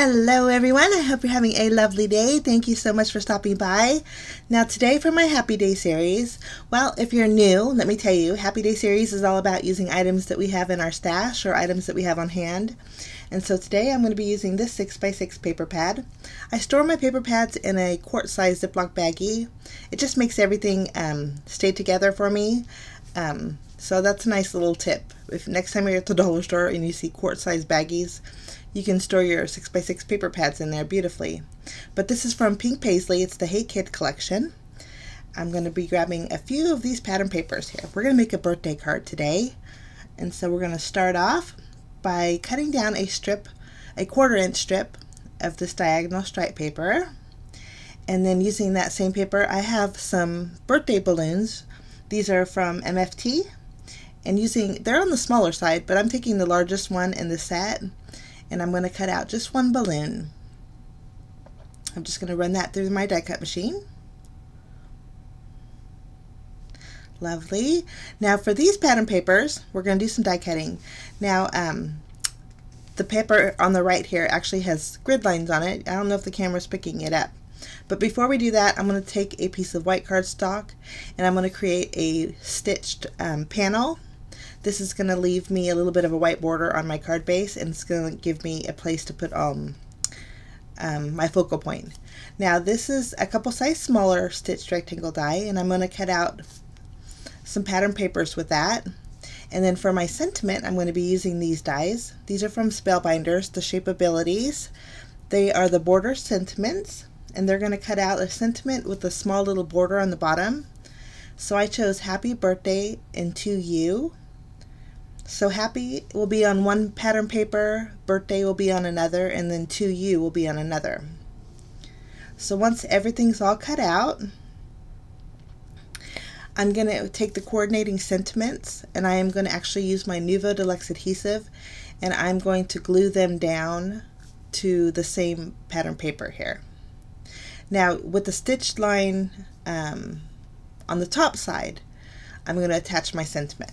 Hello everyone, I hope you're having a lovely day. Thank you so much for stopping by. Now today for my Happy Day series, well, if you're new, let me tell you, Happy Day series is all about using items that we have in our stash or items that we have on hand. And so today I'm going to be using this 6x6 paper pad. I store my paper pads in a quart-sized Ziploc baggie. It just makes everything stay together for me. So that's a nice little tip. If next time you're at the dollar store and you see quart-sized baggies, you can store your 6x6 paper pads in there beautifully. But this is from Pink Paisley. It's the Hey Kid collection. I'm going to be grabbing a few of these pattern papers here. We're going to make a birthday card today. And so we're going to start off by cutting down a strip, a 1/4-inch strip of this diagonal stripe paper. And then using that same paper, I have some birthday balloons. These are from MFT. And they're on the smaller side, but I'm taking the largest one in the set. And I'm going to cut out just one balloon. I'm just going to run that through my die cut machine. Lovely. Now for these pattern papers, we're going to do some die cutting. Now the paper on the right here actually has grid lines on it. I don't know if the camera's picking it up. But before we do that, I'm going to take a piece of white cardstock and I'm going to create a stitched panel. This is going to leave me a little bit of a white border on my card base, and it's going to give me a place to put my focal point. Now this is a couple size smaller stitched rectangle die, and I'm going to cut out some pattern papers with that. And then for my sentiment, I'm going to be using these dies. These are from Spellbinders, the Shapeabilities. They are the border sentiments, and they're going to cut out a sentiment with a small little border on the bottom. So I chose Happy Birthday and To You. So happy will be on one pattern paper, birthday will be on another, and then To You will be on another. So once everything's all cut out, I'm going to take the coordinating sentiments and I am going to actually use my Nuvo Deluxe adhesive, and I'm going to glue them down to the same pattern paper here. Now with the stitched line on the top side, I'm going to attach my sentiment.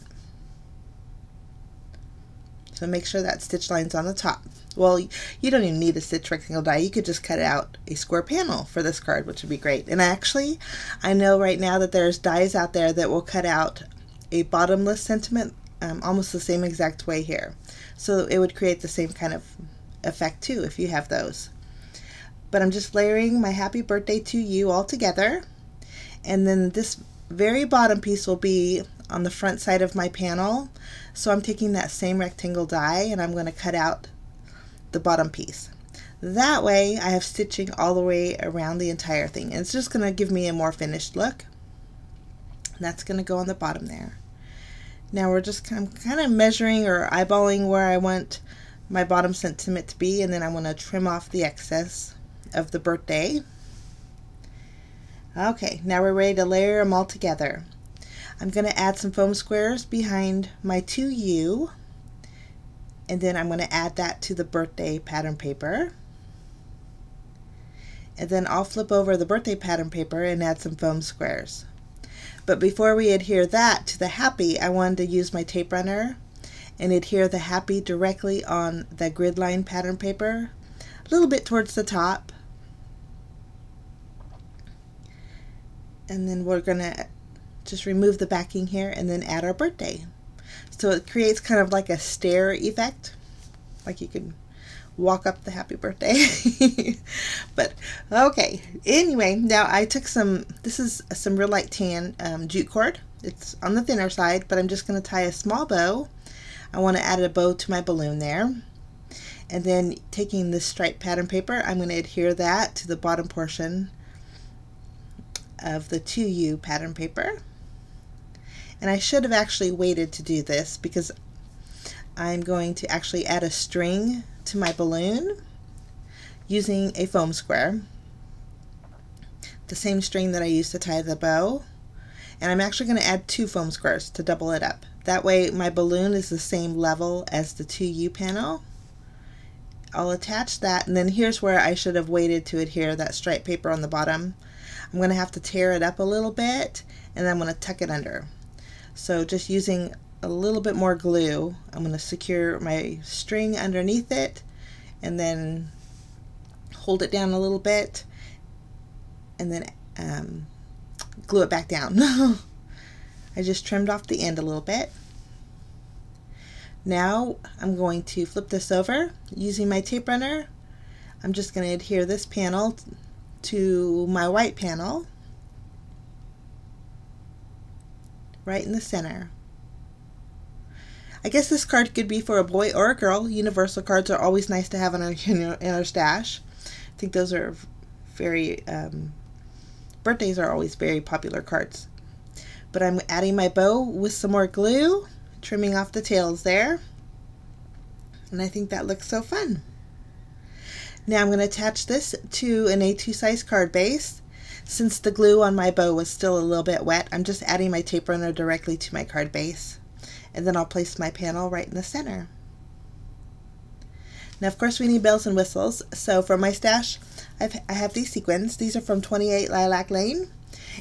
So make sure that stitch line's on the top. Well, you don't even need a stitch rectangle die. You could just cut out a square panel for this card, which would be great. And actually, I know right now that there's dies out there that will cut out a bottomless sentiment almost the same exact way here. So it would create the same kind of effect too if you have those. But I'm just layering my Happy Birthday To You all together. And then this very bottom piece will be on the front side of my panel. So I'm taking that same rectangle die and I'm going to cut out the bottom piece. That way I have stitching all the way around the entire thing, and it's just going to give me a more finished look. And that's going to go on the bottom there. Now I'm kind of measuring or eyeballing where I want my bottom sentiment to be, and then I'm going to trim off the excess of the birthday. Okay, now we're ready to layer them all together. I'm going to add some foam squares behind my To You, and then I'm going to add that to the birthday pattern paper. And then I'll flip over the birthday pattern paper and add some foam squares. But before we adhere that to the happy, I wanted to use my tape runner and adhere the happy directly on the grid line pattern paper, a little bit towards the top. And then we're going to just remove the backing here and then add our birthday. So it creates kind of like a stair effect, like you could walk up the happy birthday. But okay, anyway, now I took this is some real light tan jute cord. It's on the thinner side, but I'm just going to tie a small bow. I want to add a bow to my balloon there. And then taking this striped pattern paper, I'm going to adhere that to the bottom portion of the To You pattern paper. And I should have actually waited to do this because I'm going to actually add a string to my balloon using a foam square, the same string that I used to tie the bow. And I'm actually going to add 2 foam squares to double it up. That way my balloon is the same level as the To You panel. I'll attach that, and then here's where I should have waited to adhere that striped paper on the bottom. I'm going to have to tear it up a little bit, and then I'm going to tuck it under. So just using a little bit more glue, I'm going to secure my string underneath it and then hold it down a little bit, and then glue it back down. I just trimmed off the end a little bit. Now I'm going to flip this over using my tape runner. I'm just going to adhere this panel to my white panel right in the center. I guess this card could be for a boy or a girl. Universal cards are always nice to have in our stash. I think those are very, birthdays are always very popular cards. But I'm adding my bow with some more glue, trimming off the tails there. And I think that looks so fun. Now I'm going to attach this to an A2 size card base. Since the glue on my bow was still a little bit wet, I'm just adding my tape runner directly to my card base. And then I'll place my panel right in the center. Now of course we need bells and whistles, so for my stash I have these sequins. These are from 28 Lilac Lane,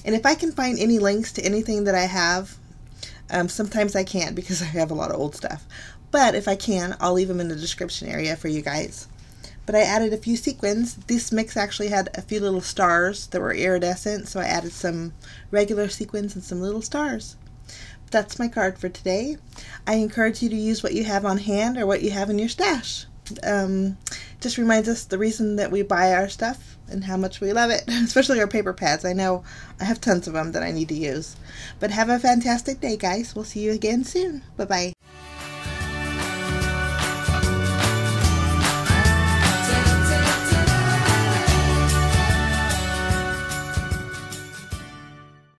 and if I can find any links to anything that I have, sometimes I can't because I have a lot of old stuff, but if I can, I'll leave them in the description area for you guys. But I added a few sequins. This mix actually had a few little stars that were iridescent, so I added some regular sequins and some little stars. That's my card for today. I encourage you to use what you have on hand or what you have in your stash. Just reminds us the reason that we buy our stuff and how much we love it, especially our paper pads. I know I have tons of them that I need to use. But have a fantastic day, guys. We'll see you again soon. Bye-bye.